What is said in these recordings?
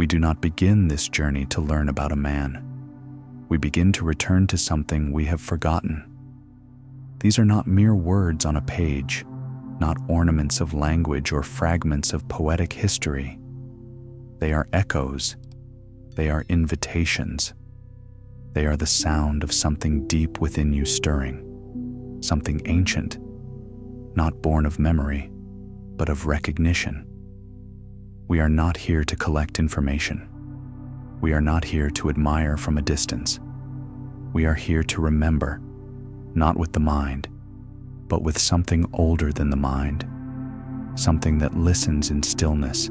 We do not begin this journey to learn about a man. We begin to return to something we have forgotten. These are not mere words on a page, not ornaments of language or fragments of poetic history. They are echoes. They are invitations. They are the sound of something deep within you stirring, something ancient, not born of memory, but of recognition. We are not here to collect information. We are not here to admire from a distance. We are here to remember, not with the mind, but with something older than the mind, something that listens in stillness,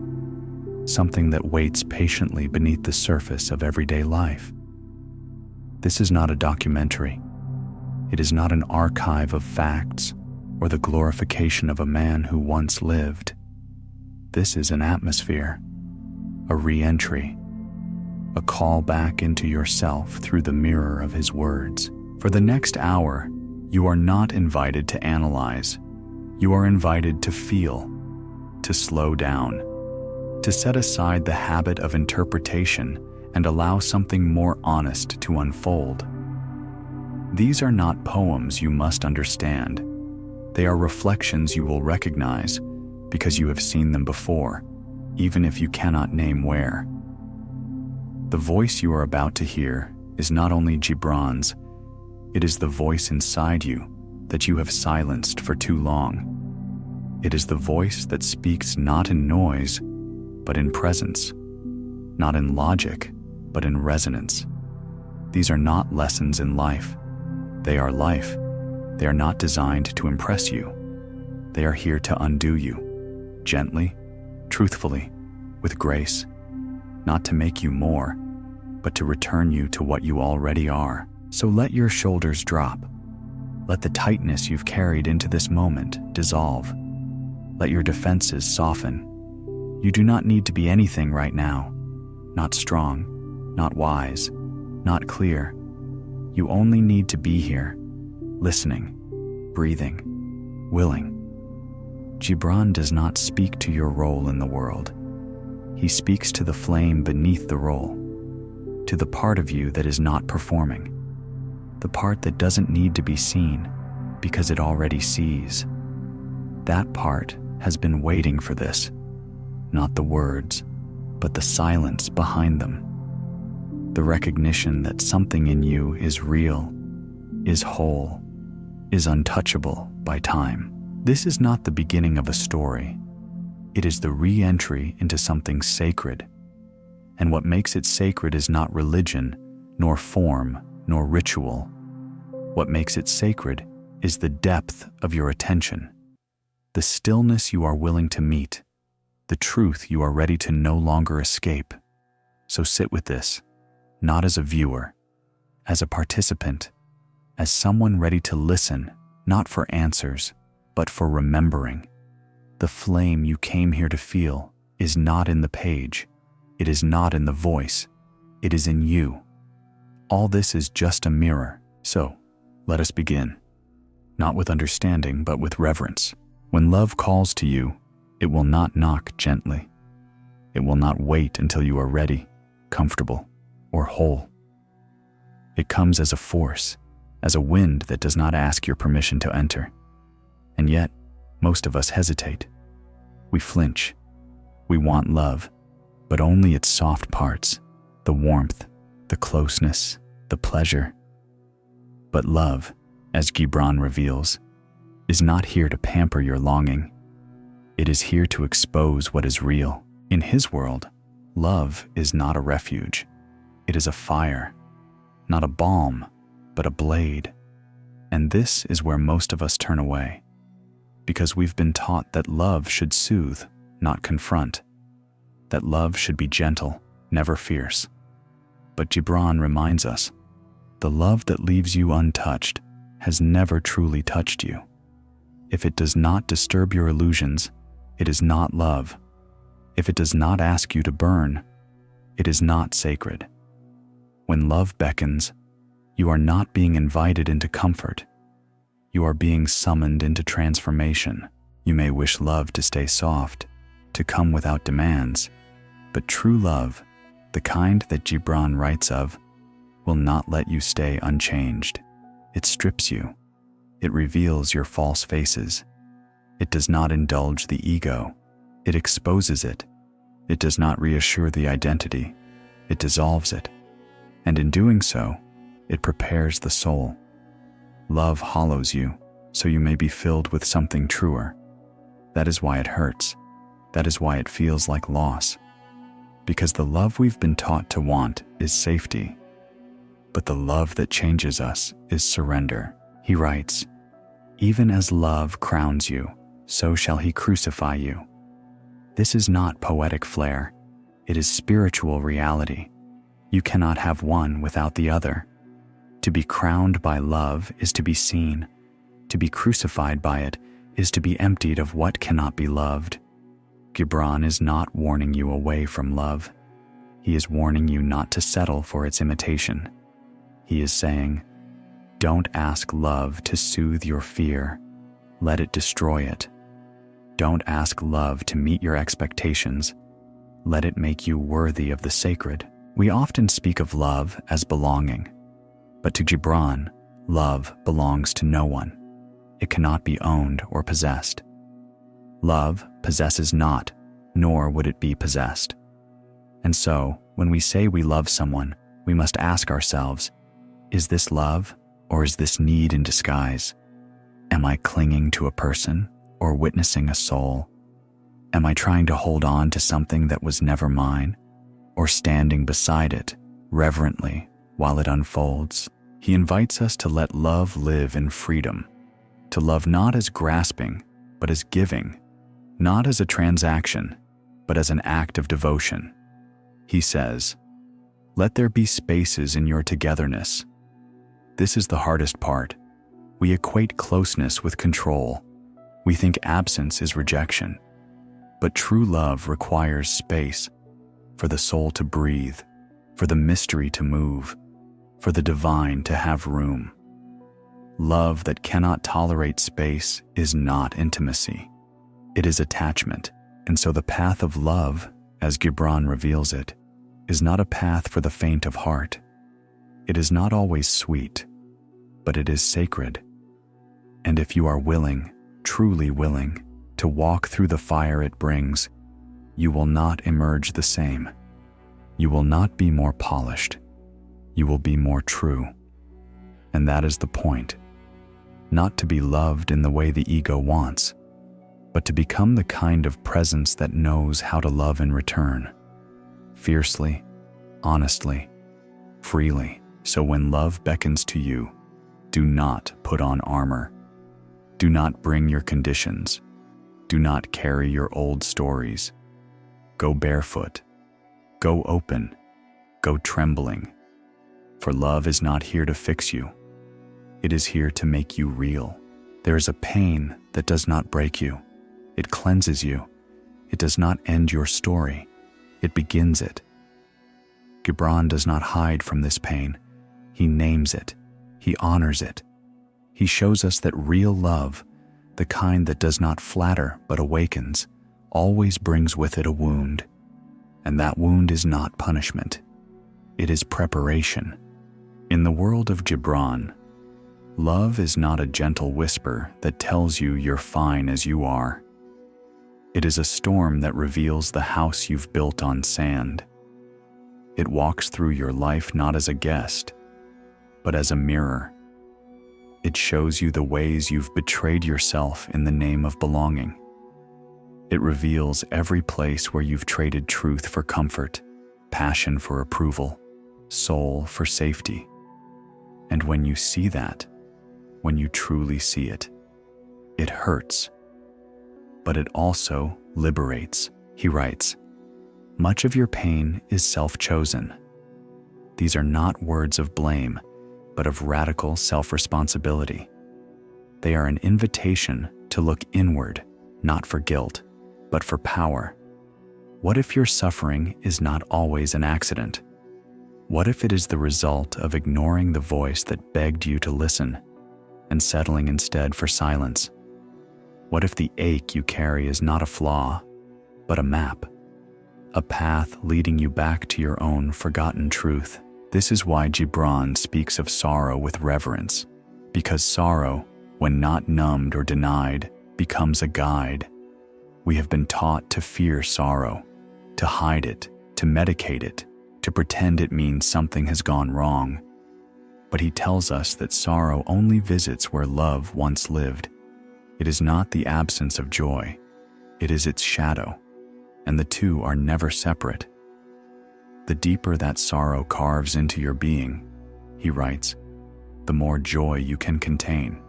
something that waits patiently beneath the surface of everyday life. This is not a documentary. It is not an archive of facts or the glorification of a man who once lived. This is an atmosphere, a re-entry, a call back into yourself through the mirror of his words. For the next hour, you are not invited to analyze. You are invited to feel, to slow down, to set aside the habit of interpretation and allow something more honest to unfold. These are not poems you must understand. They are reflections you will recognize because you have seen them before, even if you cannot name where. The voice you are about to hear is not only Gibran's, it is the voice inside you that you have silenced for too long. It is the voice that speaks not in noise, but in presence, not in logic, but in resonance. These are not lessons in life. They are life. They are not designed to impress you. They are here to undo you, gently, truthfully, with grace, not to make you more, but to return you to what you already are. So let your shoulders drop. Let the tightness you've carried into this moment dissolve. Let your defenses soften. You do not need to be anything right now. Not strong, not wise, not clear. You only need to be here, listening, breathing, willing. Gibran does not speak to your role in the world. He speaks to the flame beneath the role, to the part of you that is not performing, the part that doesn't need to be seen because it already sees. That part has been waiting for this, not the words, but the silence behind them. The recognition that something in you is real, is whole, is untouchable by time. This is not the beginning of a story. It is the re-entry into something sacred. And what makes it sacred is not religion, nor form, nor ritual. What makes it sacred is the depth of your attention, the stillness you are willing to meet, the truth you are ready to no longer escape. So sit with this, not as a viewer, as a participant, as someone ready to listen, not for answers, but for remembering. The flame you came here to feel is not in the page. It is not in the voice. It is in you. All this is just a mirror. So, let us begin. Not with understanding, but with reverence. When love calls to you, it will not knock gently. It will not wait until you are ready, comfortable, or whole. It comes as a force, as a wind that does not ask your permission to enter. And yet, most of us hesitate. We flinch. We want love, but only its soft parts, the warmth, the closeness, the pleasure. But love, as Gibran reveals, is not here to pamper your longing. It is here to expose what is real. In his world, love is not a refuge. It is a fire, not a balm, but a blade. And this is where most of us turn away, because we've been taught that love should soothe, not confront, that love should be gentle, never fierce. But Gibran reminds us, the love that leaves you untouched has never truly touched you. If it does not disturb your illusions, it is not love. If it does not ask you to burn, it is not sacred. When love beckons, you are not being invited into comfort. You are being summoned into transformation. You may wish love to stay soft, to come without demands, but true love The kind that Gibran writes of will not let you stay unchanged. It strips you. It reveals your false faces. It does not indulge the ego. It exposes it. It does not reassure the identity. It dissolves it. And in doing so, it prepares the soul. Love hollows you, so you may be filled with something truer. That is why it hurts. That is why it feels like loss. Because the love we've been taught to want is safety. But the love that changes us is surrender. He writes, "Even as love crowns you, so shall he crucify you." This is not poetic flair. It is spiritual reality. You cannot have one without the other. To be crowned by love is to be seen. To be crucified by it is to be emptied of what cannot be loved. Gibran is not warning you away from love. He is warning you not to settle for its imitation. He is saying, don't ask love to soothe your fear. Let it destroy it. Don't ask love to meet your expectations. Let it make you worthy of the sacred. We often speak of love as belonging, but to Gibran, love belongs to no one. It cannot be owned or possessed. Love possesses not, nor would it be possessed. And so, when we say we love someone, we must ask ourselves, is this love or is this need in disguise? Am I clinging to a person or witnessing a soul? Am I trying to hold on to something that was never mine, or standing beside it, reverently, while it unfolds? He invites us to let love live in freedom, to love not as grasping, but as giving, not as a transaction, but as an act of devotion. He says, let there be spaces in your togetherness. This is the hardest part. We equate closeness with control. We think absence is rejection. But true love requires space for the soul to breathe, for the mystery to move, for the divine to have room. Love that cannot tolerate space is not intimacy. It is attachment. And so the path of love, as Gibran reveals it, is not a path for the faint of heart. It is not always sweet, but it is sacred. And if you are willing, truly willing, to walk through the fire it brings, you will not emerge the same. You will not be more polished. You will be more true. And that is the point. Not to be loved in the way the ego wants, but to become the kind of presence that knows how to love in return. Fiercely, honestly, freely. So when love beckons to you, do not put on armor. Do not bring your conditions. Do not carry your old stories. Go barefoot. Go open. Go trembling. For love is not here to fix you. It is here to make you real. There is a pain that does not break you. It cleanses you. It does not end your story. It begins it. Gibran does not hide from this pain. He names it. He honors it. He shows us that real love, the kind that does not flatter but awakens, always brings with it a wound. And that wound is not punishment. It is preparation. In the world of Gibran, love is not a gentle whisper that tells you you're fine as you are. It is a storm that reveals the house you've built on sand. It walks through your life not as a guest, but as a mirror. It shows you the ways you've betrayed yourself in the name of belonging. It reveals every place where you've traded truth for comfort, passion for approval, soul for safety. And when you see that, when you truly see it, it hurts. But it also liberates. He writes, much of your pain is self-chosen. These are not words of blame, but of radical self-responsibility. They are an invitation to look inward, not for guilt, but for power. What if your suffering is not always an accident? What if it is the result of ignoring the voice that begged you to listen and settling instead for silence? What if the ache you carry is not a flaw, but a map? a path leading you back to your own forgotten truth. This is why Gibran speaks of sorrow with reverence, because sorrow, when not numbed or denied, becomes a guide. We have been taught to fear sorrow, to hide it, to medicate it, to pretend it means something has gone wrong. But he tells us that sorrow only visits where love once lived. It is not the absence of joy, it is its shadow, and the two are never separate. The deeper that sorrow carves into your being, he writes, the more joy you can contain.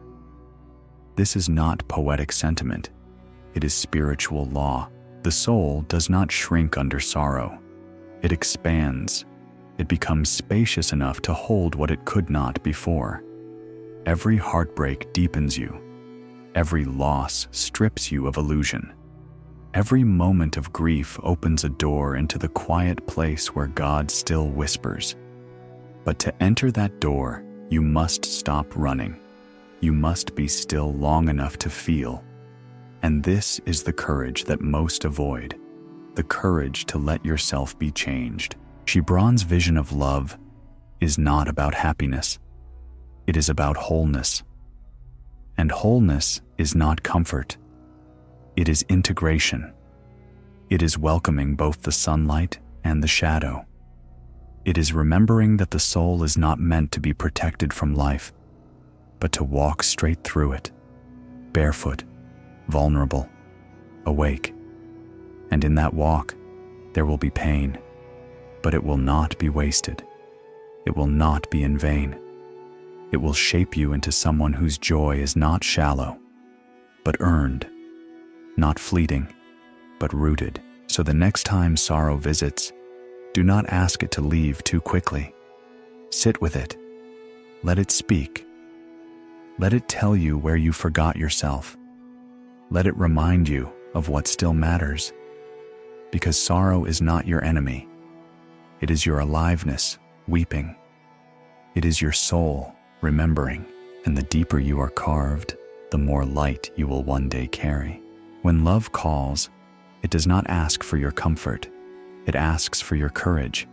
This is not poetic sentiment, it is spiritual law. The soul does not shrink under sorrow, it expands. It becomes spacious enough to hold what it could not before. Every heartbreak deepens you. Every loss strips you of illusion. Every moment of grief opens a door into the quiet place where God still whispers. But to enter that door, you must stop running. You must be still long enough to feel. And this is the courage that most avoid, the courage to let yourself be changed. Gibran's vision of love is not about happiness. It is about wholeness. And wholeness is not comfort. It is integration. It is welcoming both the sunlight and the shadow. It is remembering that the soul is not meant to be protected from life, but to walk straight through it, barefoot, vulnerable, awake. And in that walk, there will be pain, but it will not be wasted. It will not be in vain. It will shape you into someone whose joy is not shallow, but earned, not fleeting, but rooted. So the next time sorrow visits, do not ask it to leave too quickly. Sit with it. Let it speak. Let it tell you where you forgot yourself. Let it remind you of what still matters. Because sorrow is not your enemy. It is your aliveness, weeping. It is your soul, remembering. And the deeper you are carved, the more light you will one day carry. When love calls, it does not ask for your comfort. It asks for your courage.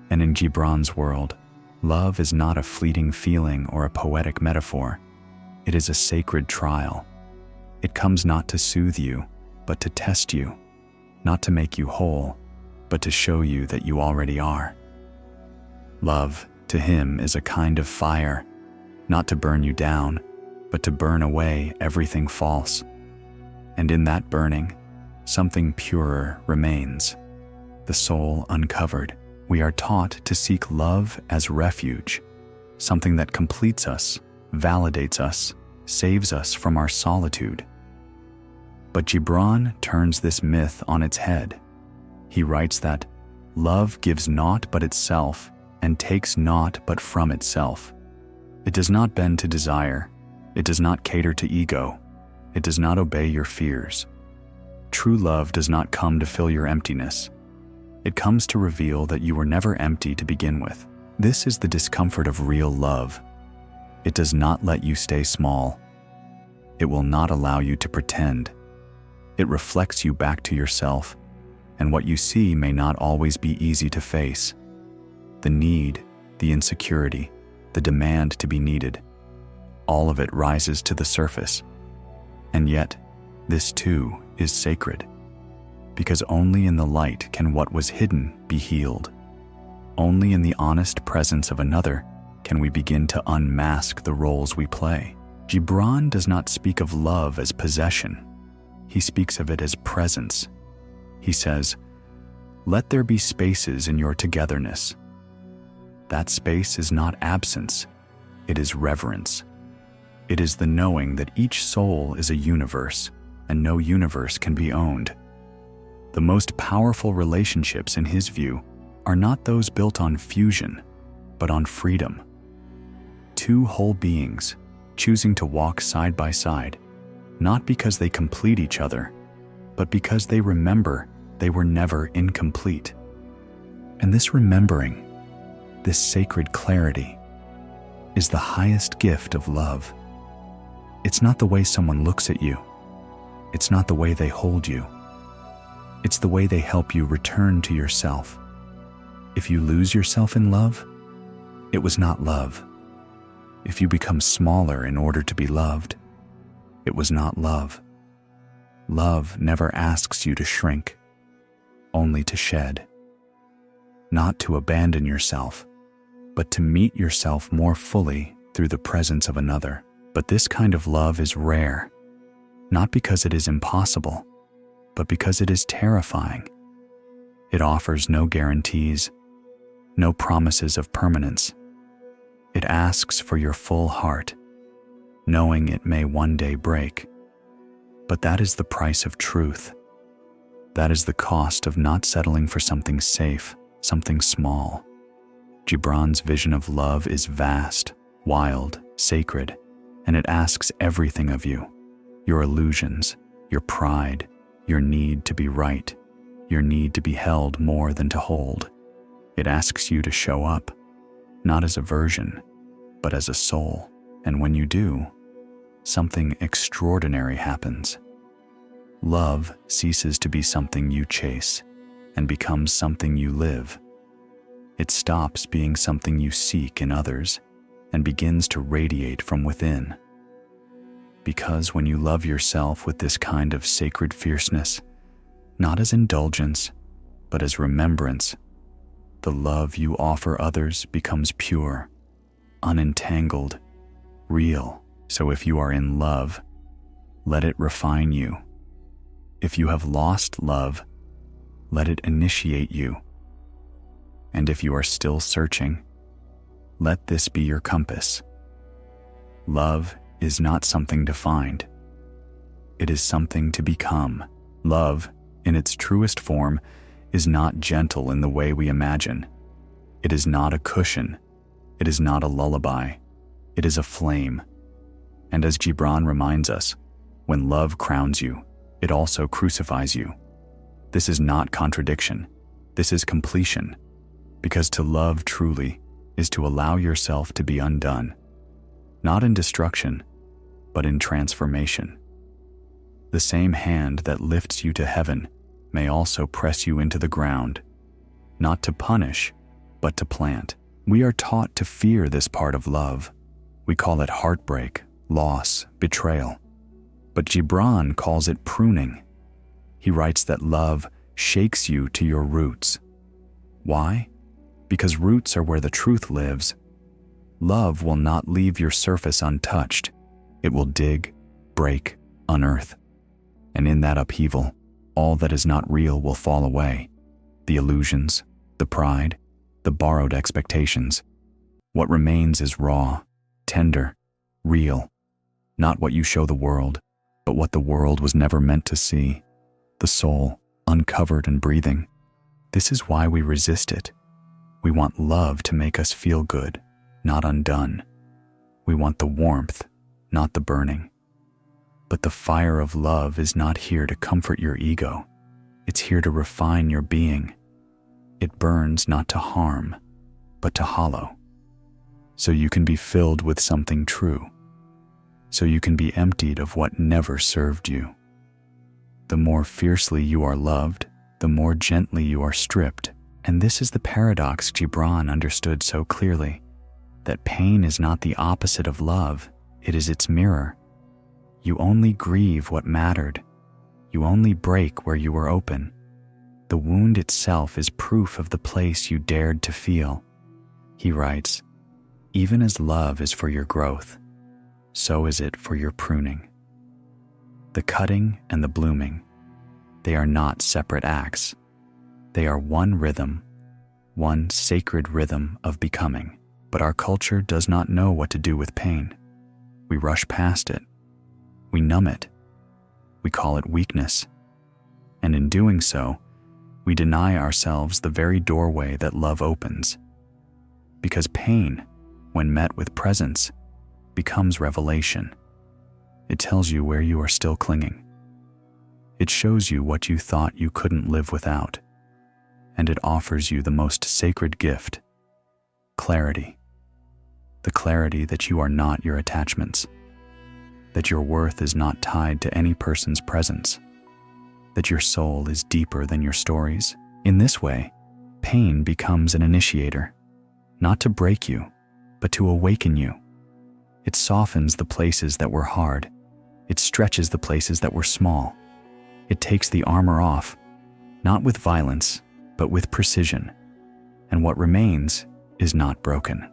And in Gibran's world, love is not a fleeting feeling or a poetic metaphor. It is a sacred trial. It comes not to soothe you, but to test you, not to make you whole, but to show you that you already are. Love, to him, is a kind of fire, not to burn you down, but to burn away everything false. And in that burning, something purer remains, the soul uncovered. We are taught to seek love as refuge, something that completes us, validates us, saves us from our solitude. But Gibran turns this myth on its head. He writes that love gives naught but itself and takes naught but from itself. It does not bend to desire. It does not cater to ego. It does not obey your fears. True love does not come to fill your emptiness. It comes to reveal that you were never empty to begin with. This is the discomfort of real love. It does not let you stay small. It will not allow you to pretend. It reflects you back to yourself, and what you see may not always be easy to face. The need, the insecurity, the demand to be needed, all of it rises to the surface. And yet, this too is sacred, because only in the light can what was hidden be healed. Only in the honest presence of another can we begin to unmask the roles we play. Gibran does not speak of love as possession. He speaks of it as presence. He says, "Let there be spaces in your togetherness." That space is not absence, it is reverence. It is the knowing that each soul is a universe, and no universe can be owned. The most powerful relationships, in his view, are not those built on fusion, but on freedom. Two whole beings, choosing to walk side by side, not because they complete each other, but because they remember they were never incomplete. And this remembering, this sacred clarity, is the highest gift of love. It's not the way someone looks at you. It's not the way they hold you. It's the way they help you return to yourself. If you lose yourself in love, it was not love. If you become smaller in order to be loved, it was not love. Love never asks you to shrink, only to shed. Not to abandon yourself, but to meet yourself more fully through the presence of another. But this kind of love is rare, not because it is impossible, but because it is terrifying. It offers no guarantees, no promises of permanence. It asks for your full heart, knowing it may one day break. But that is the price of truth. That is the cost of not settling for something safe, something small. Gibran's vision of love is vast, wild, sacred, and it asks everything of you: your illusions, your pride, your need to be right, your need to be held more than to hold. It asks you to show up, not as a version, but as a soul. And when you do, something extraordinary happens. Love ceases to be something you chase and becomes something you live. It stops being something you seek in others and begins to radiate from within. Because when you love yourself with this kind of sacred fierceness, not as indulgence, but as remembrance, the love you offer others becomes pure, unentangled, real. So if you are in love, let it refine you. If you have lost love, let it initiate you. And if you are still searching, let this be your compass. Love is not something to find. It is something to become. Love, in its truest form, is not gentle in the way we imagine. It is not a cushion. It is not a lullaby. It is a flame. And as Gibran reminds us, when love crowns you, it also crucifies you. This is not contradiction. This is completion. Because to love truly is to allow yourself to be undone, not in destruction, but in transformation. The same hand that lifts you to heaven may also press you into the ground, not to punish, but to plant. We are taught to fear this part of love. We call it heartbreak, loss, betrayal. But Gibran calls it pruning. He writes that love shakes you to your roots. Why? Because roots are where the truth lives. Love will not leave your surface untouched. It will dig, break, unearth. And in that upheaval, all that is not real will fall away. The illusions, the pride, the borrowed expectations. What remains is raw, tender, real. Not what you show the world, but what the world was never meant to see. The soul, uncovered and breathing. This is why we resist it. We want love to make us feel good, not undone. We want the warmth, not the burning. But the fire of love is not here to comfort your ego. It's here to refine your being. It burns not to harm, but to hollow. So you can be filled with something true. So you can be emptied of what never served you. The more fiercely you are loved, the more gently you are stripped. And this is the paradox Gibran understood so clearly, that pain is not the opposite of love, it is its mirror. You only grieve what mattered. You only break where you were open. The wound itself is proof of the place you dared to feel. He writes, even as love is for your growth, so is it for your pruning. The cutting and the blooming, they are not separate acts. They are one rhythm, one sacred rhythm of becoming. But our culture does not know what to do with pain. We rush past it. We numb it. We call it weakness. And in doing so, we deny ourselves the very doorway that love opens. Because pain, when met with presence, becomes revelation. It tells you where you are still clinging. It shows you what you thought you couldn't live without. And it offers you the most sacred gift, clarity. The clarity that you are not your attachments, that your worth is not tied to any person's presence, that your soul is deeper than your stories. In this way, pain becomes an initiator, not to break you, but to awaken you. It softens the places that were hard. It stretches the places that were small. It takes the armor off, not with violence, but with precision. And what remains is not broken.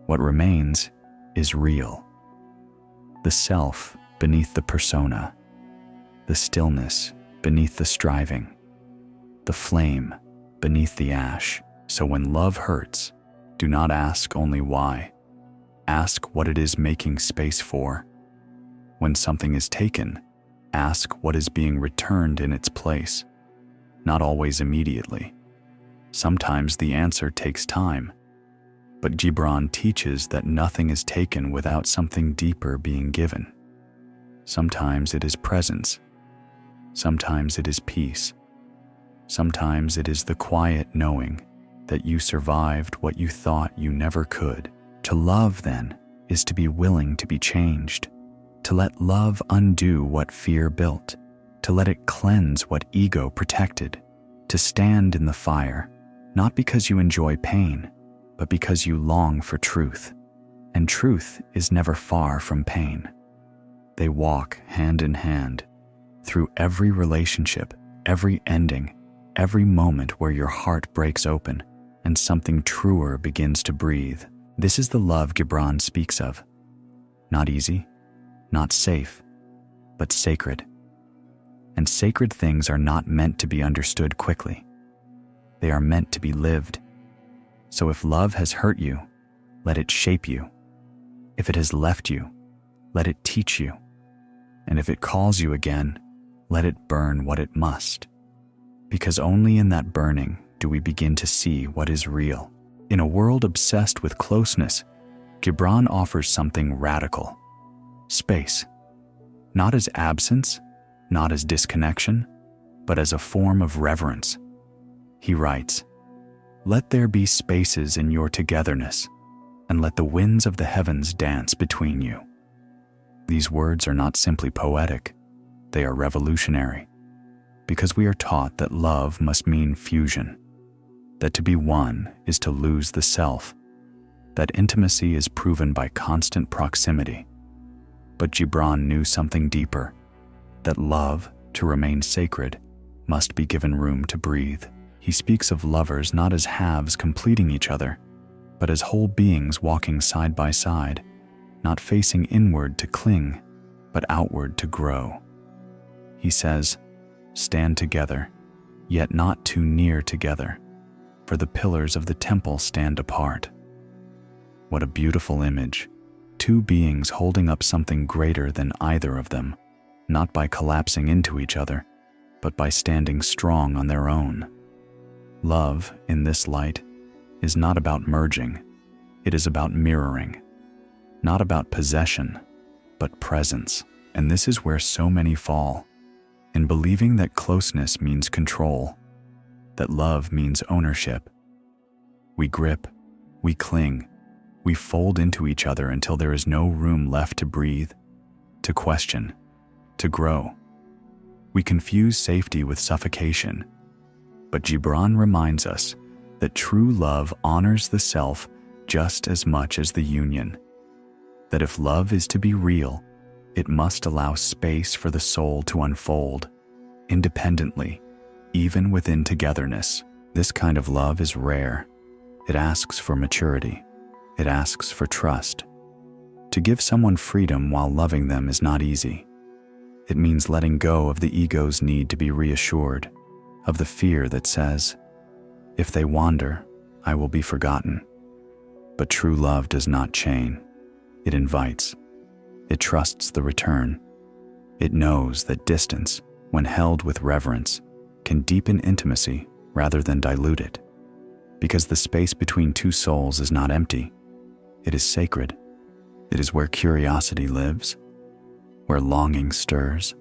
What remains is real. The self beneath the persona, the stillness beneath the striving, the flame beneath the ash. So when love hurts, do not ask only why. Ask what it is making space for. When something is taken, ask what is being returned in its place. Not always immediately. Sometimes the answer takes time. But Gibran teaches that nothing is taken without something deeper being given. Sometimes it is presence. Sometimes it is peace. Sometimes it is the quiet knowing that you survived what you thought you never could. To love, then, is to be willing to be changed, to let love undo what fear built, to let it cleanse what ego protected, to stand in the fire, not because you enjoy pain, but because you long for truth, and truth is never far from pain. They walk hand in hand through every relationship, every ending, every moment where your heart breaks open and something truer begins to breathe. This is the love Gibran speaks of. Not easy, not safe, but sacred. And sacred things are not meant to be understood quickly. They are meant to be lived. So if love has hurt you, let it shape you. If it has left you, let it teach you. And if it calls you again, let it burn what it must. Because only in that burning do we begin to see what is real. In a world obsessed with closeness, Gibran offers something radical. Space. Not as absence, not as disconnection, but as a form of reverence. He writes, "Let there be spaces in your togetherness, and let the winds of the heavens dance between you." These words are not simply poetic, they are revolutionary, because we are taught that love must mean fusion, that to be one is to lose the self, that intimacy is proven by constant proximity. But Gibran knew something deeper, that love, to remain sacred, must be given room to breathe. He speaks of lovers not as halves completing each other, but as whole beings walking side by side, not facing inward to cling, but outward to grow. He says, "Stand together, yet not too near together, for the pillars of the temple stand apart." What a beautiful image. Two beings holding up something greater than either of them, not by collapsing into each other, but by standing strong on their own. Love, in this light, is not about merging, it is about mirroring. Not about possession, but presence. And this is where so many fall, in believing that closeness means control, that love means ownership. We grip, we cling, we fold into each other until there is no room left to breathe, to question, to grow. We confuse safety with suffocation, but Gibran reminds us that true love honors the self just as much as the union. That if love is to be real, it must allow space for the soul to unfold, independently, even within togetherness. This kind of love is rare. It asks for maturity. It asks for trust. To give someone freedom while loving them is not easy. It means letting go of the ego's need to be reassured, of the fear that says, "If they wander, I will be forgotten." But true love does not chain. It invites. It trusts the return. It knows that distance, when held with reverence, can deepen intimacy rather than dilute it. Because the space between two souls is not empty. It is sacred. It is where curiosity lives, where longing stirs,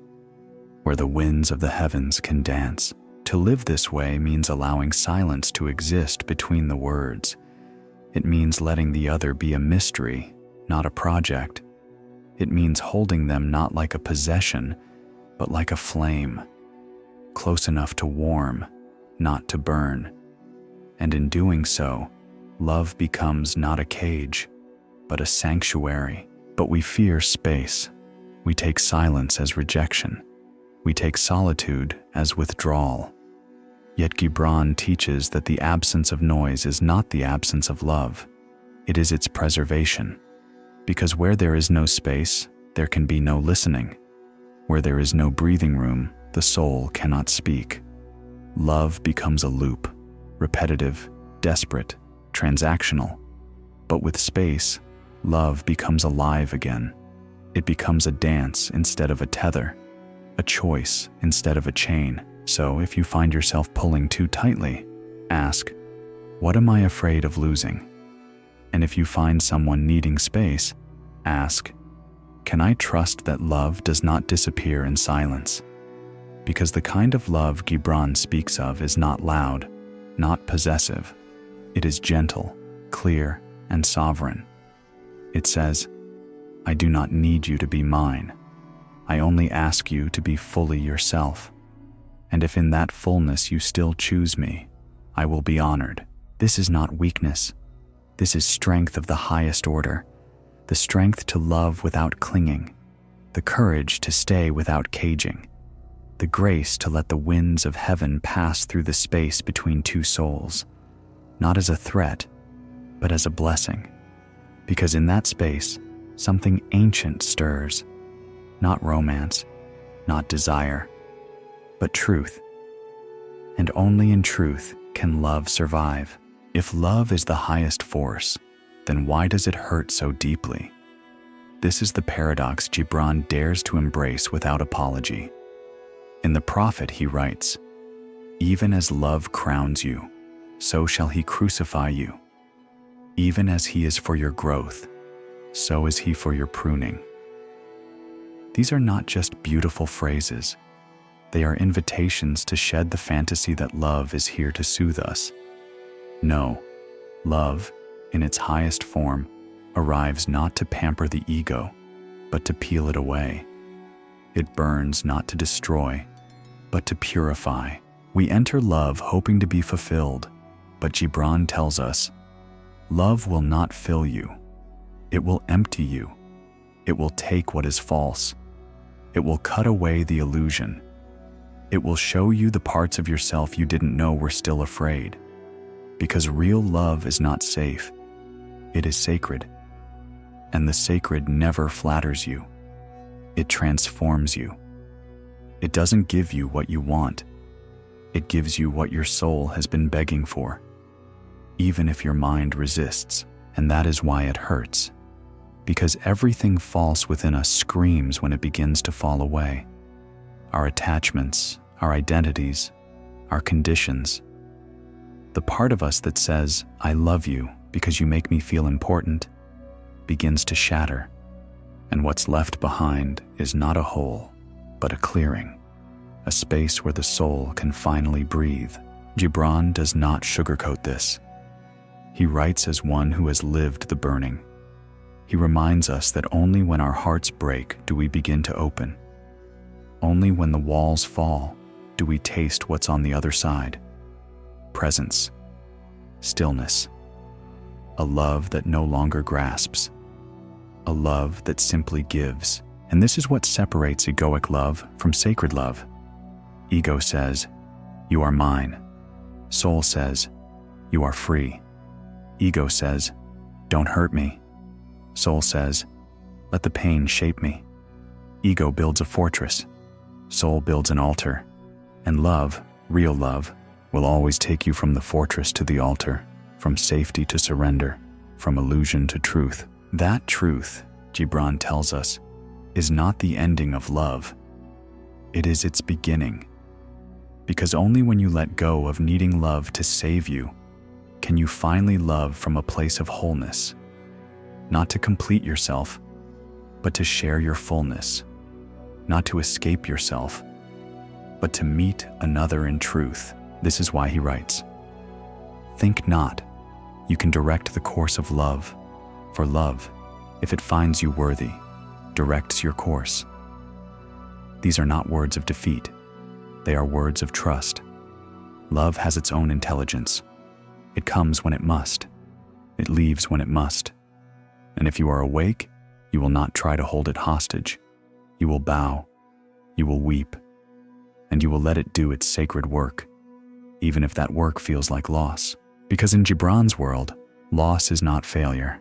where the winds of the heavens can dance. To live this way means allowing silence to exist between the words. It means letting the other be a mystery, not a project. It means holding them not like a possession, but like a flame. close enough to warm, not to burn. And in doing so, love becomes not a cage, but a sanctuary. But we fear space. We take silence as rejection. We take solitude as withdrawal. Yet Gibran teaches that the absence of noise is not the absence of love. It is its preservation. Because where there is no space, there can be no listening. Where there is no breathing room, the soul cannot speak. Love becomes a loop, repetitive, desperate, transactional. But with space, love becomes alive again. It becomes a dance instead of a tether, a choice instead of a chain. So if you find yourself pulling too tightly, ask, what am I afraid of losing? And if you find someone needing space, ask, can I trust that love does not disappear in silence? Because the kind of love Gibran speaks of is not loud, not possessive. It is gentle, clear, and sovereign. It says, I do not need you to be mine. I only ask you to be fully yourself. And if in that fullness you still choose me, I will be honored. This is not weakness. This is strength of the highest order. The strength to love without clinging. The courage to stay without caging. The grace to let the winds of heaven pass through the space between two souls. Not as a threat, but as a blessing. Because in that space, something ancient stirs. Not romance, not desire, but truth. And only in truth can love survive. If love is the highest force, then why does it hurt so deeply? This is the paradox Gibran dares to embrace without apology. In The Prophet he writes, even as love crowns you, so shall he crucify you. Even as he is for your growth, so is he for your pruning. These are not just beautiful phrases. They are invitations to shed the fantasy that love is here to soothe us. No, love, in its highest form, arrives not to pamper the ego, but to peel it away. It burns not to destroy, but to purify. We enter love hoping to be fulfilled, but Gibran tells us, love will not fill you. It will empty you. It will take what is false. It will cut away the illusion. It will show you the parts of yourself you didn't know were still afraid. Because real love is not safe. It is sacred. And the sacred never flatters you. It transforms you. It doesn't give you what you want. It gives you what your soul has been begging for. Even if your mind resists, and that is why it hurts. Because everything false within us screams when it begins to fall away. Our attachments, our identities, our conditions. The part of us that says, I love you because you make me feel important, begins to shatter. And what's left behind is not a hole, but a clearing, a space where the soul can finally breathe. Gibran does not sugarcoat this. He writes as one who has lived the burning. He reminds us that only when our hearts break do we begin to open. Only when the walls fall do we taste what's on the other side. Presence, stillness, a love that no longer grasps, a love that simply gives. And this is what separates egoic love from sacred love. Ego says, you are mine. Soul says, you are free. Ego says, don't hurt me. Soul says, let the pain shape me. Ego builds a fortress. Soul builds an altar. And love, real love, will always take you from the fortress to the altar, from safety to surrender, from illusion to truth. That truth, Gibran tells us, is not the ending of love. It is its beginning. Because only when you let go of needing love to save you, can you finally love from a place of wholeness. Not to complete yourself, but to share your fullness. Not to escape yourself, but to meet another in truth. This is why he writes, think not, you can direct the course of love, for love, if it finds you worthy, directs your course. These are not words of defeat. They are words of trust. Love has its own intelligence. It comes when it must. It leaves when it must. And if you are awake, you will not try to hold it hostage. You will bow. You will weep. And you will let it do its sacred work, even if that work feels like loss. Because in Gibran's world, loss is not failure.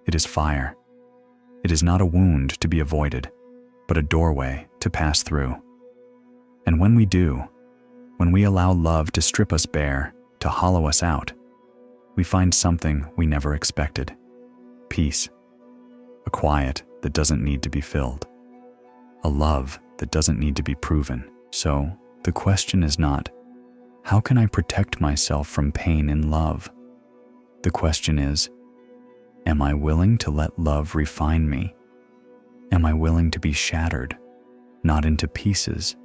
It is fire. It is not a wound to be avoided, but a doorway to pass through. And when we do, when we allow love to strip us bare, to hollow us out, we find something we never expected. Peace. A quiet that doesn't need to be filled. A love that doesn't need to be proven. So, the question is not, how can I protect myself from pain in love? The question is, am I willing to let love refine me? Am I willing to be shattered, not into pieces,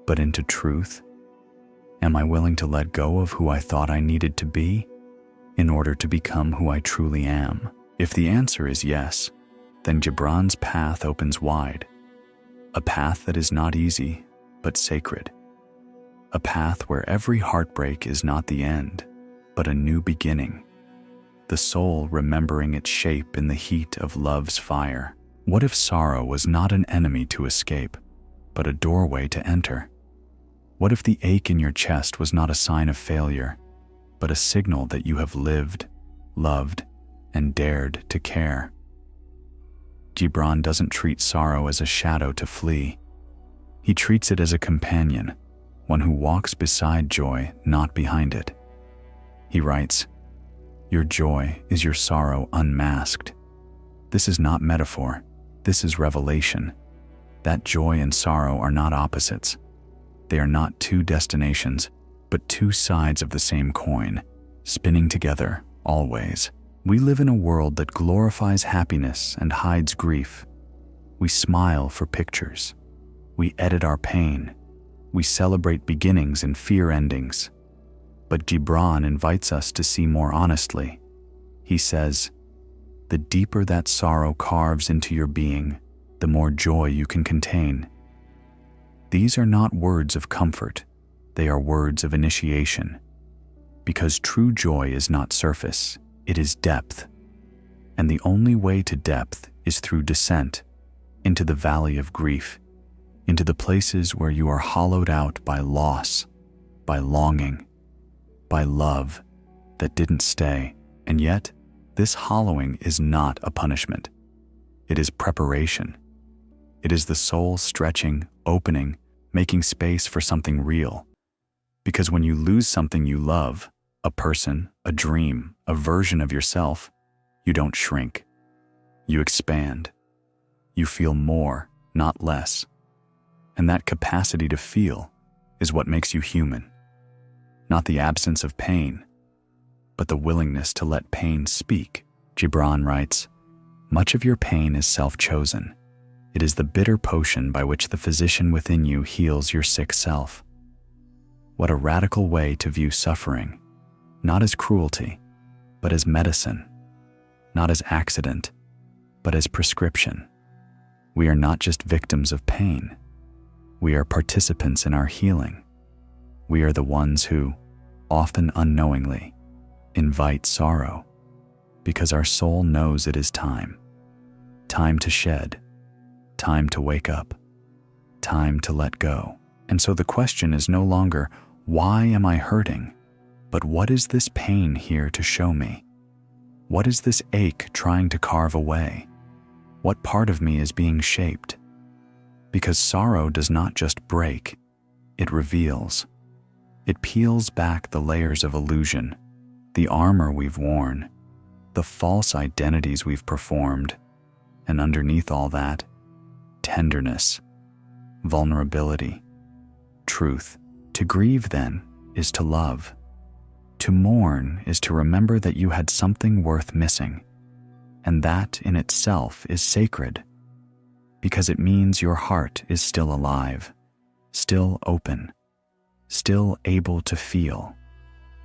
but into truth? Am I willing to let go of who I thought I needed to be in order to become who I truly am? If the answer is yes, then Gibran's path opens wide. A path that is not easy, but sacred. A path where every heartbreak is not the end, but a new beginning. The soul remembering its shape in the heat of love's fire. What if sorrow was not an enemy to escape, but a doorway to enter? What if the ache in your chest was not a sign of failure, but a signal that you have lived, loved, and dared to care? Gibran doesn't treat sorrow as a shadow to flee. He treats it as a companion, one who walks beside joy, not behind it. He writes, "Your joy is your sorrow unmasked." This is not metaphor. This is revelation. That joy and sorrow are not opposites. They are not two destinations, but two sides of the same coin, spinning together, always. We live in a world that glorifies happiness and hides grief. We smile for pictures. We edit our pain. We celebrate beginnings and fear endings. But Gibran invites us to see more honestly. He says, "The deeper that sorrow carves into your being, the more joy you can contain." These are not words of comfort. They are words of initiation. Because true joy is not surface, it is depth. And the only way to depth is through descent into the valley of grief, into the places where you are hollowed out by loss, by longing, by love that didn't stay. And yet, this hollowing is not a punishment. It is preparation. It is the soul stretching, opening, making space for something real. Because when you lose something you love, a person, a dream, a version of yourself, you don't shrink. You expand. You feel more, not less. And that capacity to feel is what makes you human. Not the absence of pain, but the willingness to let pain speak. Gibran writes, "Much of your pain is self-chosen. It is the bitter potion by which the physician within you heals your sick self." What a radical way to view suffering, not as cruelty, but as medicine, not as accident, but as prescription. We are not just victims of pain. We are participants in our healing. We are the ones who, often unknowingly, invite sorrow, because our soul knows it is time. Time to shed. Time to wake up. Time to let go. And so the question is no longer, why am I hurting? But what is this pain here to show me? What is this ache trying to carve away? What part of me is being shaped? Because sorrow does not just break, it reveals. It peels back the layers of illusion, the armor we've worn, the false identities we've performed, and underneath all that, tenderness, vulnerability, truth. To grieve, then, is to love. To mourn is to remember that you had something worth missing, and that in itself is sacred, because it means your heart is still alive, still open, still able to feel,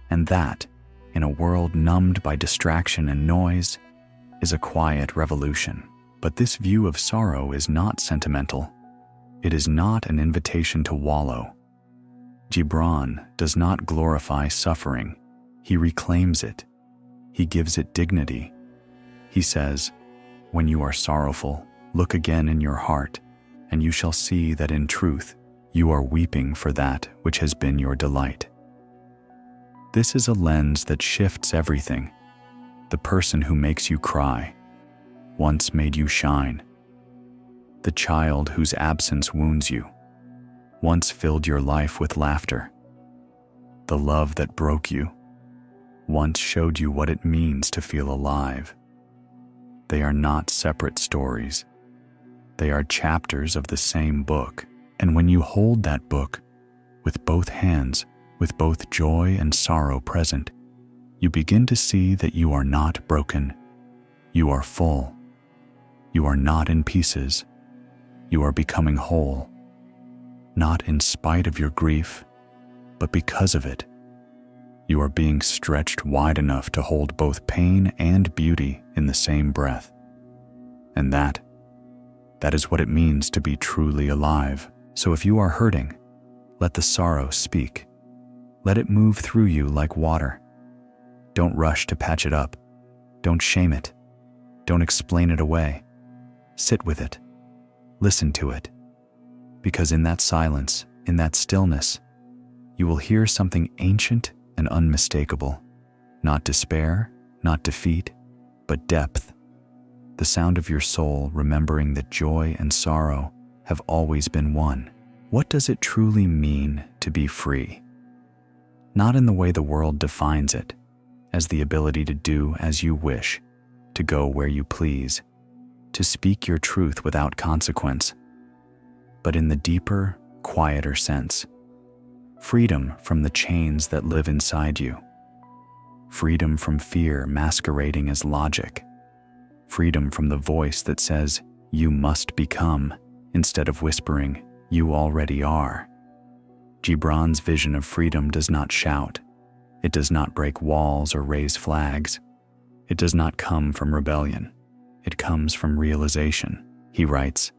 and that, in a world numbed by distraction and noise, is a quiet revolution. But this view of sorrow is not sentimental. It is not an invitation to wallow. Gibran does not glorify suffering. He reclaims it. He gives it dignity. He says, "When you are sorrowful, look again in your heart, and you shall see that in truth you are weeping for that which has been your delight." This is a lens that shifts everything. The person who makes you cry once made you shine. The child whose absence wounds you once filled your life with laughter. The love that broke you once showed you what it means to feel alive. They are not separate stories. They are chapters of the same book. And when you hold that book with both hands, with both joy and sorrow present, you begin to see that you are not broken. You are full. You are not in pieces. You are becoming whole. Not in spite of your grief, but because of it. You are being stretched wide enough to hold both pain and beauty in the same breath. And that is what it means to be truly alive. So if you are hurting, let the sorrow speak. Let it move through you like water. Don't rush to patch it up. Don't shame it. Don't explain it away. Sit with it. Listen to it. Because in that silence, in that stillness, you will hear something ancient and unmistakable. Not despair, not defeat, but depth. The sound of your soul remembering that joy and sorrow have always been one. What does it truly mean to be free? Not in the way the world defines it, as the ability to do as you wish, to go where you please, to speak your truth without consequence, but in the deeper, quieter sense. Freedom from the chains that live inside you. Freedom from fear masquerading as logic. Freedom from the voice that says, "You must become," instead of whispering, "You already are." Gibran's vision of freedom does not shout. It does not break walls or raise flags. It does not come from rebellion. It comes from realization. He writes,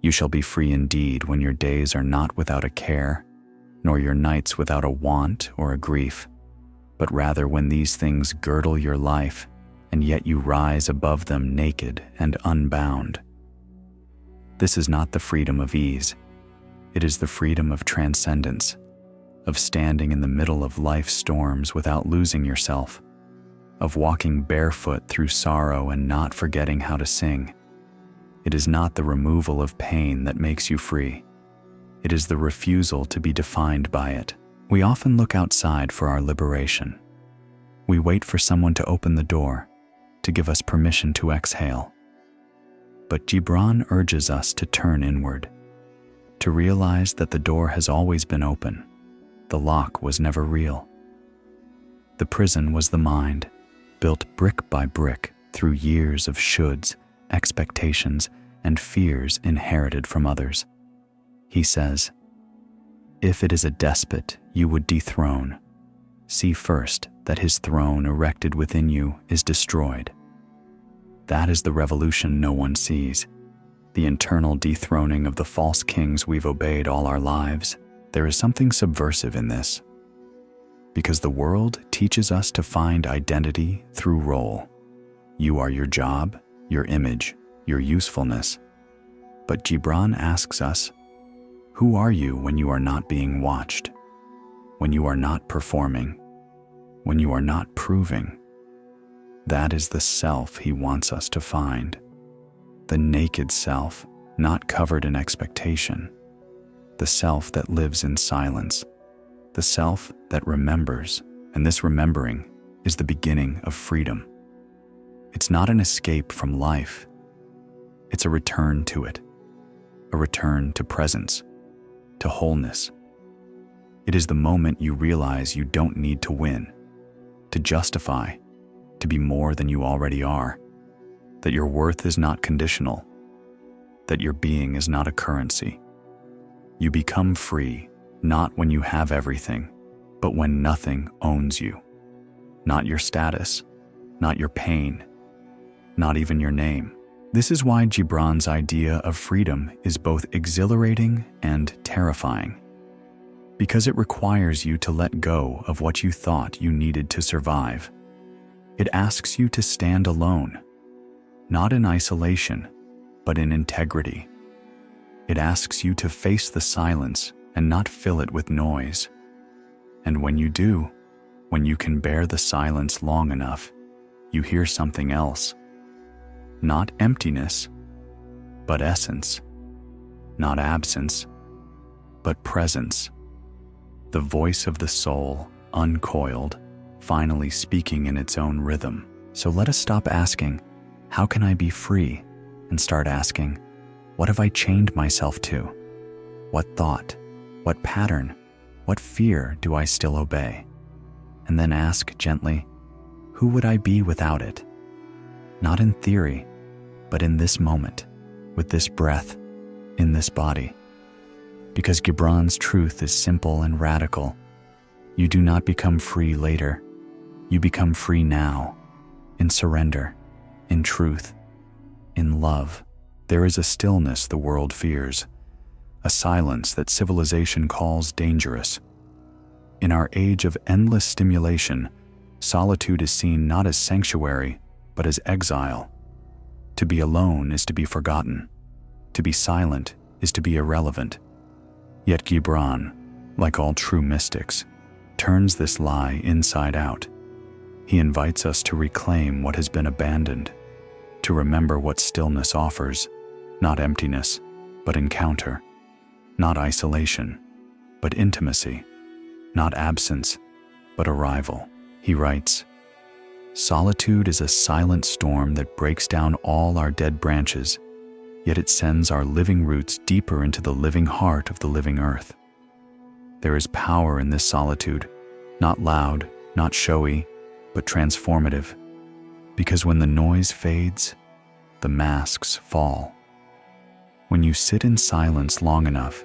"You shall be free indeed when your days are not without a care, nor your nights without a want or a grief, but rather when these things girdle your life, and yet you rise above them naked and unbound." This is not the freedom of ease. It is the freedom of transcendence, of standing in the middle of life's storms without losing yourself, of walking barefoot through sorrow and not forgetting how to sing. It is not the removal of pain that makes you free. It is the refusal to be defined by it. We often look outside for our liberation. We wait for someone to open the door, to give us permission to exhale. But Gibran urges us to turn inward, to realize that the door has always been open. The lock was never real. The prison was the mind, built brick by brick through years of shoulds, expectations, and fears inherited from others. He says, "If it is a despot you would dethrone, see first that his throne erected within you is destroyed." That is the revolution no one sees, the internal dethroning of the false kings we've obeyed all our lives. There is something subversive in this, because the world teaches us to find identity through role. You are your job, your image, your usefulness. But Gibran asks us, who are you when you are not being watched? When you are not performing? When you are not proving? That is the self he wants us to find. The naked self, not covered in expectation. The self that lives in silence. The self that remembers. And this remembering is the beginning of freedom. It's not an escape from life. It's a return to it. A return to presence, to wholeness. It is the moment you realize you don't need to win, to justify, to be more than you already are, that your worth is not conditional, that your being is not a currency. You become free, not when you have everything, but when nothing owns you. Not your status, not your pain, not even your name. This is why Gibran's idea of freedom is both exhilarating and terrifying. Because it requires you to let go of what you thought you needed to survive. It asks you to stand alone, not in isolation, but in integrity. It asks you to face the silence and not fill it with noise. And when you do, when you can bear the silence long enough, you hear something else. Not emptiness, but essence. Not absence, but presence. The voice of the soul, uncoiled, finally speaking in its own rhythm. So let us stop asking, how can I be free? And start asking, what have I chained myself to? What thought, what pattern, what fear do I still obey? And then ask gently, who would I be without it? Not in theory, but in this moment, with this breath, in this body. Because Gibran's truth is simple and radical. You do not become free later. You become free now, in surrender, in truth, in love. There is a stillness the world fears, a silence that civilization calls dangerous. In our age of endless stimulation, solitude is seen not as sanctuary, but as exile. To be alone is to be forgotten. To be silent is to be irrelevant. Yet Gibran, like all true mystics, turns this lie inside out. He invites us to reclaim what has been abandoned, to remember what stillness offers, not emptiness, but encounter, not isolation, but intimacy, not absence, but arrival. He writes, "Solitude is a silent storm that breaks down all our dead branches, yet it sends our living roots deeper into the living heart of the living earth." There is power in this solitude, not loud, not showy, but transformative, because when the noise fades, the masks fall. When you sit in silence long enough,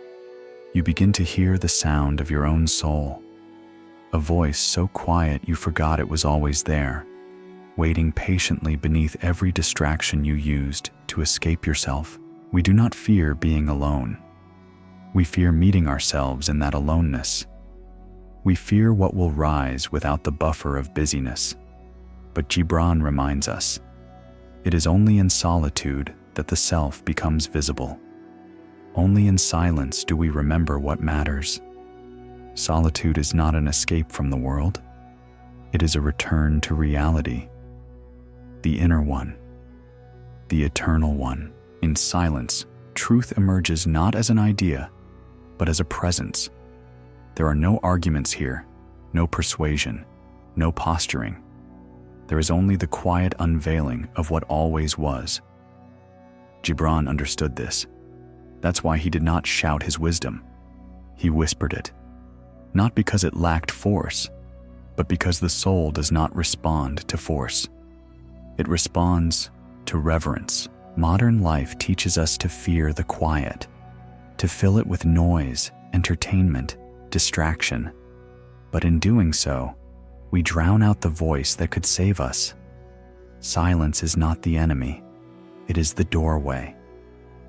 you begin to hear the sound of your own soul, a voice so quiet you forgot it was always there, waiting patiently beneath every distraction you used to escape yourself. We do not fear being alone. We fear meeting ourselves in that aloneness. We fear what will rise without the buffer of busyness. But Gibran reminds us, it is only in solitude that the self becomes visible. Only in silence do we remember what matters. Solitude is not an escape from the world. It is a return to reality, the inner one, the eternal one. In silence, truth emerges not as an idea, but as a presence. There are no arguments here, no persuasion, no posturing. There is only the quiet unveiling of what always was. Gibran understood this. That's why he did not shout his wisdom. He whispered it, not because it lacked force, but because the soul does not respond to force. It responds to reverence. Modern life teaches us to fear the quiet, to fill it with noise, entertainment, distraction. But in doing so, we drown out the voice that could save us. Silence is not the enemy. It is the doorway.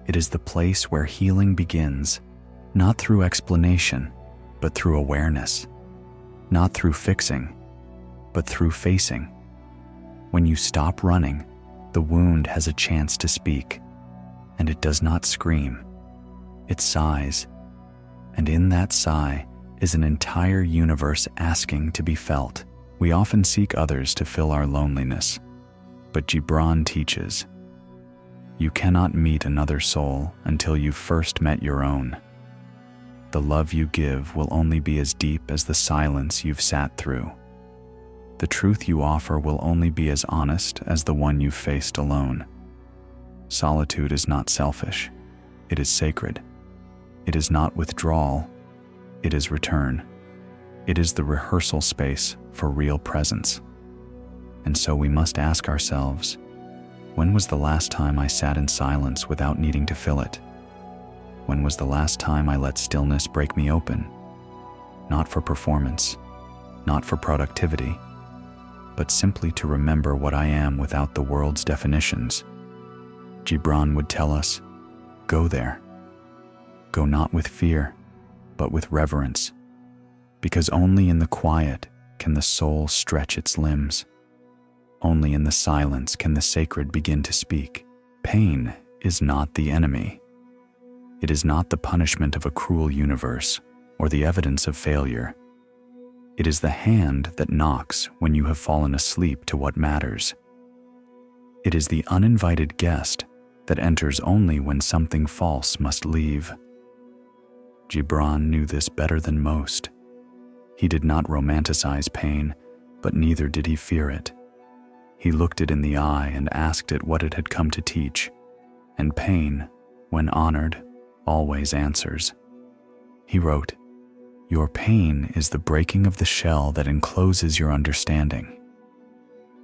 It is the place where healing begins, not through explanation, but through awareness. Not through fixing, but through facing. When you stop running, the wound has a chance to speak, and it does not scream. It sighs, and in that sigh is an entire universe asking to be felt. We often seek others to fill our loneliness, but Gibran teaches, you cannot meet another soul until you've first met your own. The love you give will only be as deep as the silence you've sat through. The truth you offer will only be as honest as the one you've faced alone. Solitude is not selfish. It is sacred. It is not withdrawal. It is return. It is the rehearsal space for real presence. And so we must ask ourselves, when was the last time I sat in silence without needing to fill it? When was the last time I let stillness break me open? Not for performance, not for productivity, but simply to remember what I am without the world's definitions. Gibran would tell us, go there. Go not with fear, but with reverence, because only in the quiet can the soul stretch its limbs. Only in the silence can the sacred begin to speak. Pain is not the enemy. It is not the punishment of a cruel universe or the evidence of failure. It is the hand that knocks when you have fallen asleep to what matters. It is the uninvited guest that enters only when something false must leave. Gibran knew this better than most. He did not romanticize pain, but neither did he fear it. He looked it in the eye and asked it what it had come to teach, and pain, when honored, always answers. He wrote, "Your pain is the breaking of the shell that encloses your understanding."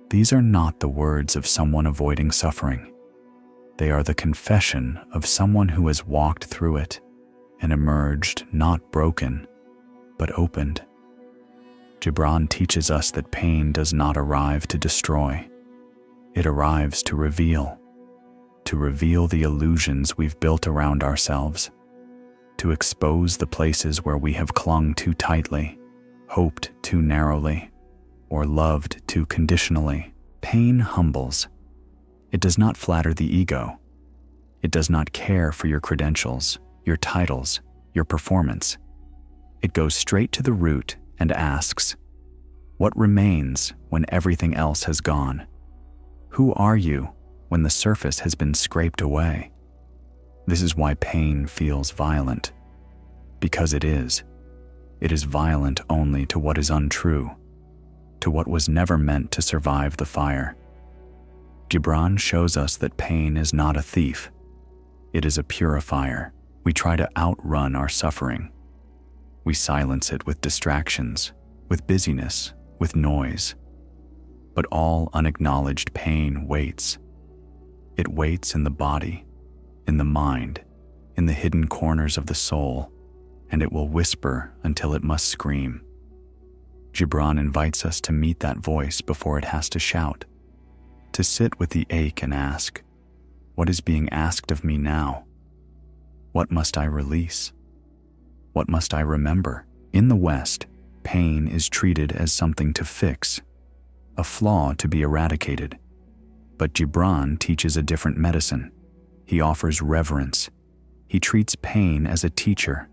These are not the words of someone avoiding suffering. They are the confession of someone who has walked through it and emerged not broken, but opened. Gibran teaches us that pain does not arrive to destroy. It arrives to reveal the illusions we've built around ourselves, to expose the places where we have clung too tightly, hoped too narrowly, or loved too conditionally. Pain humbles. It does not flatter the ego. It does not care for your credentials, your titles, your performance. It goes straight to the root and asks, what remains when everything else has gone? Who are you when the surface has been scraped away? This is why pain feels violent. Because it is. It is violent only to what is untrue, to what was never meant to survive the fire. Gibran shows us that pain is not a thief. It is a purifier. We try to outrun our suffering. We silence it with distractions, with busyness, with noise. But all unacknowledged pain waits. It waits in the body, in the mind, in the hidden corners of the soul, and it will whisper until it must scream. Gibran invites us to meet that voice before it has to shout, to sit with the ache and ask, what is being asked of me now? What must I release? What must I remember? In the West, pain is treated as something to fix, a flaw to be eradicated. But Gibran teaches a different medicine. He offers reverence. He treats pain as a teacher,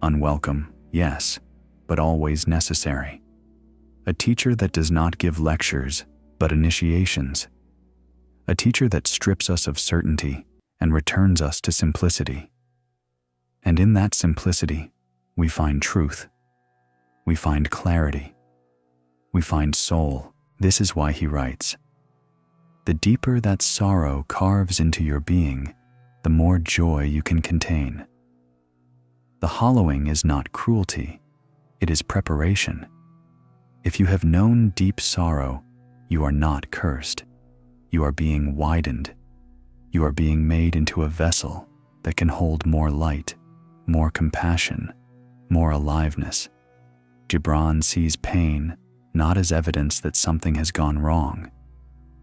unwelcome, yes, but always necessary. A teacher that does not give lectures, but initiations. A teacher that strips us of certainty and returns us to simplicity. And in that simplicity, we find truth. We find clarity. We find soul. This is why he writes, "The deeper that sorrow carves into your being, the more joy you can contain. The hollowing is not cruelty, it is preparation. If you have known deep sorrow, you are not cursed. You are being widened. You are being made into a vessel that can hold more light, more compassion, more aliveness." Gibran sees pain not as evidence that something has gone wrong,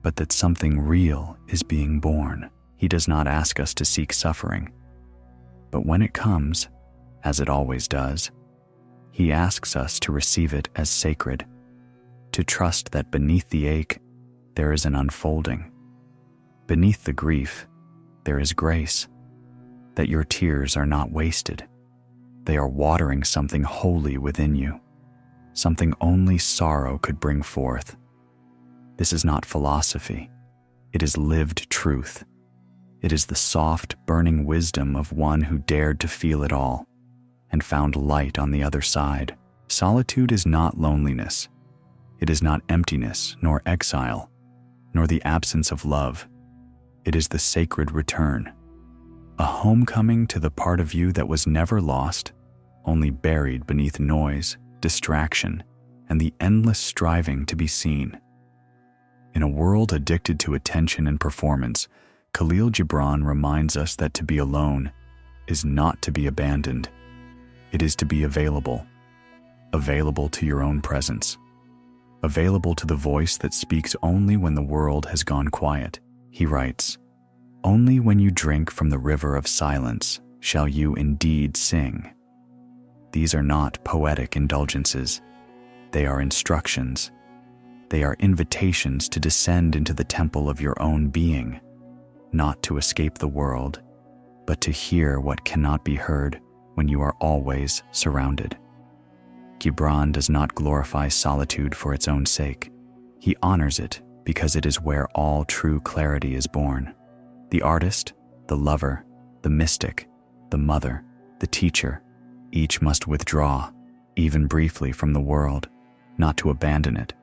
but that something real is being born. He does not ask us to seek suffering, but when it comes, as it always does, he asks us to receive it as sacred, to trust that beneath the ache, there is an unfolding. Beneath the grief, there is grace, that your tears are not wasted. They are watering something holy within you, something only sorrow could bring forth. This is not philosophy. It is lived truth. It is the soft, burning wisdom of one who dared to feel it all and found light on the other side. Solitude is not loneliness. It is not emptiness, nor exile, nor the absence of love. It is the sacred return, a homecoming to the part of you that was never lost, only buried beneath noise, distraction, and the endless striving to be seen. In a world addicted to attention and performance, Khalil Gibran reminds us that to be alone is not to be abandoned. It is to be available, available to your own presence, available to the voice that speaks only when the world has gone quiet. He writes, "Only when you drink from the river of silence shall you indeed sing." These are not poetic indulgences. They are instructions. They are invitations to descend into the temple of your own being, not to escape the world, but to hear what cannot be heard when you are always surrounded. Gibran does not glorify solitude for its own sake. He honors it because it is where all true clarity is born. The artist, the lover, the mystic, the mother, the teacher, each must withdraw, even briefly, from the world, not to abandon it,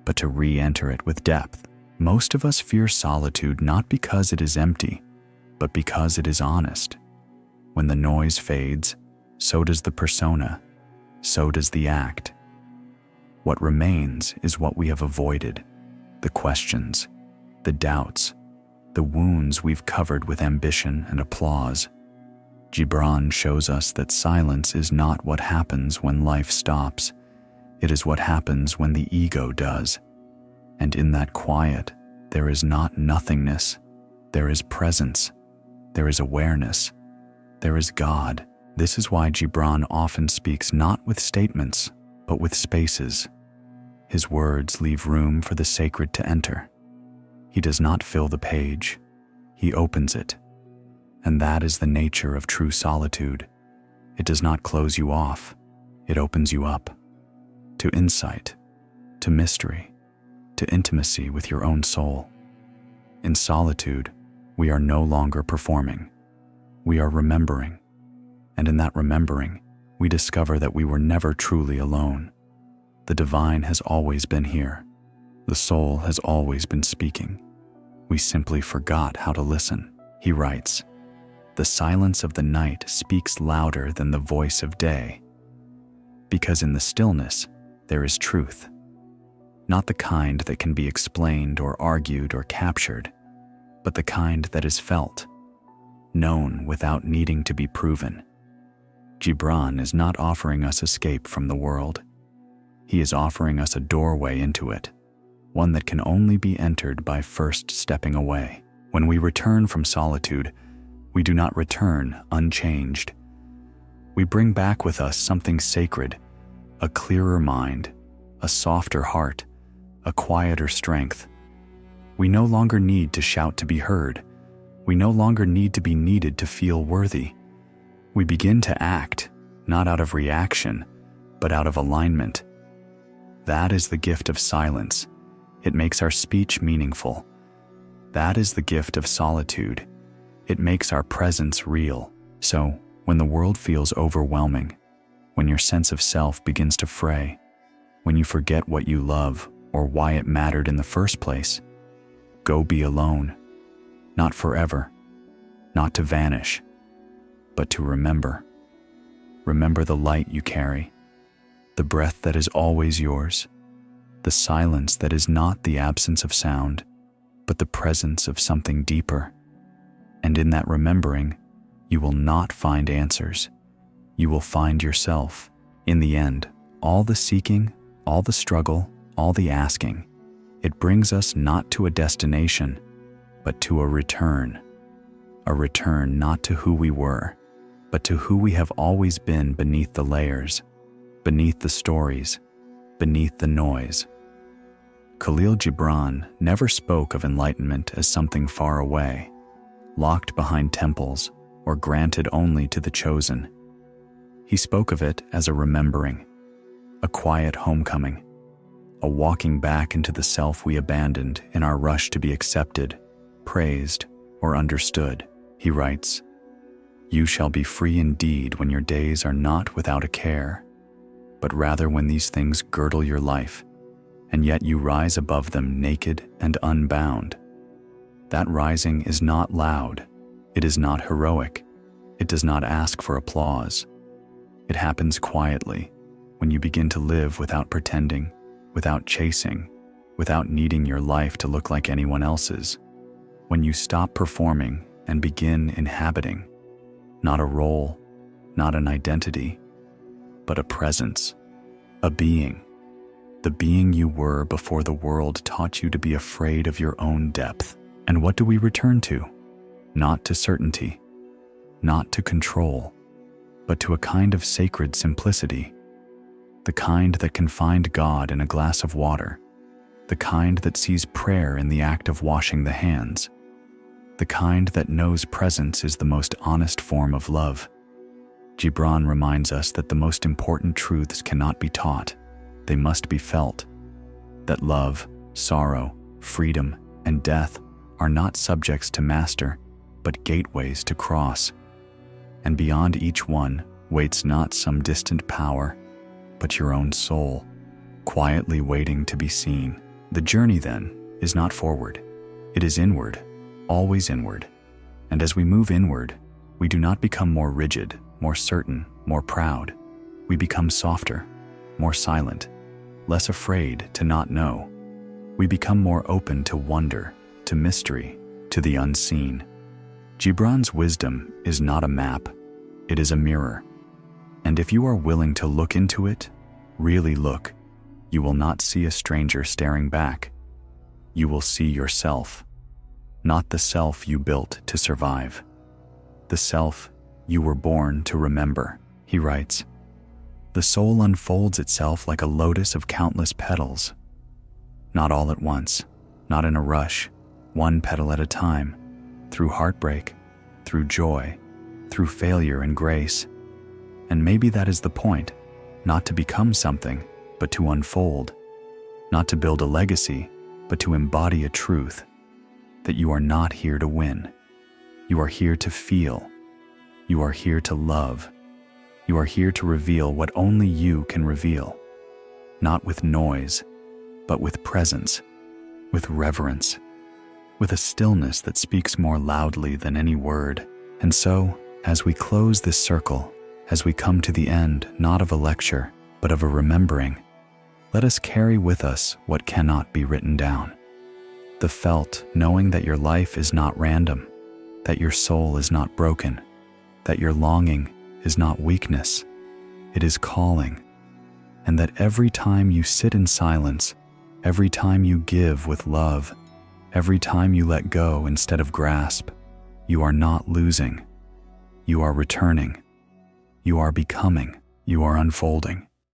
but to re-enter it with depth. Most of us fear solitude not because it is empty, but because it is honest. When the noise fades, so does the persona, so does the act. What remains is what we have avoided, the questions, the doubts, the wounds we've covered with ambition and applause. Gibran shows us that silence is not what happens when life stops. It is what happens when the ego does. And in that quiet, there is not nothingness. There is presence. There is awareness. There is God. This is why Gibran often speaks not with statements, but with spaces. His words leave room for the sacred to enter. He does not fill the page. He opens it. And that is the nature of true solitude. It does not close you off. It opens you up to insight, to mystery, to intimacy with your own soul. In solitude, we are no longer performing. We are remembering. And in that remembering, we discover that we were never truly alone. The divine has always been here. The soul has always been speaking. We simply forgot how to listen. He writes, "The silence of the night speaks louder than the voice of day, because in the stillness there is truth, not the kind that can be explained or argued or captured, but the kind that is felt, known without needing to be proven." Gibran is not offering us escape from the world. He is offering us a doorway into it, one that can only be entered by first stepping away. When we return from solitude, we do not return unchanged. We bring back with us something sacred, a clearer mind, a softer heart, a quieter strength. We no longer need to shout to be heard. We no longer need to be needed to feel worthy. We begin to act, not out of reaction, but out of alignment. That is the gift of silence. It makes our speech meaningful. That is the gift of solitude. It makes our presence real. So, when the world feels overwhelming, when your sense of self begins to fray, when you forget what you love or why it mattered in the first place, go be alone. Not forever, not to vanish, but to remember. Remember the light you carry, the breath that is always yours, the silence that is not the absence of sound, but the presence of something deeper. And in that remembering, you will not find answers. You will find yourself. In the end, all the seeking, all the struggle, all the asking, it brings us not to a destination, but to a return not to who we were, but to who we have always been beneath the layers, beneath the stories, beneath the noise. Khalil Gibran never spoke of enlightenment as something far away, locked behind temples, or granted only to the chosen. He spoke of it as a remembering, a quiet homecoming, a walking back into the self we abandoned in our rush to be accepted, praised, or understood. He writes, "You shall be free indeed when your days are not without a care, but rather when these things girdle your life, and yet you rise above them naked and unbound." That rising is not loud. It is not heroic. It does not ask for applause. It happens quietly, when you begin to live without pretending, without chasing, without needing your life to look like anyone else's. When you stop performing and begin inhabiting, not a role, not an identity, but a presence, a being, the being you were before the world taught you to be afraid of your own depth. And what do we return to? Not to certainty, not to control, but to a kind of sacred simplicity, the kind that can find God in a glass of water, the kind that sees prayer in the act of washing the hands, the kind that knows presence is the most honest form of love. Gibran reminds us that the most important truths cannot be taught, they must be felt, that love, sorrow, freedom, and death are not subjects to master, but gateways to cross. And beyond each one waits not some distant power, but your own soul, quietly waiting to be seen. The journey, then, is not forward. It is inward, always inward. And as we move inward, we do not become more rigid, more certain, more proud. We become softer, more silent, less afraid to not know. We become more open to wonder, to mystery, to the unseen. Gibran's wisdom is not a map, it is a mirror. And if you are willing to look into it, really look, you will not see a stranger staring back. You will see yourself, not the self you built to survive, the self you were born to remember. He writes, "The soul unfolds itself like a lotus of countless petals, not all at once, not in a rush, one petal at a time, through heartbreak, through joy, through failure and grace. And maybe that is the point, not to become something, but to unfold, not to build a legacy, but to embody a truth, that you are not here to win. You are here to feel. You are here to love. You are here to reveal what only you can reveal, not with noise, but with presence, with reverence, with a stillness that speaks more loudly than any word." And so, as we close this circle, as we come to the end not of a lecture, but of a remembering, let us carry with us what cannot be written down. The felt knowing that your life is not random, that your soul is not broken, that your longing is not weakness, it is calling, and that every time you sit in silence, every time you give with love, every time you let go instead of grasp, you are not losing. You are returning. You are becoming. You are unfolding.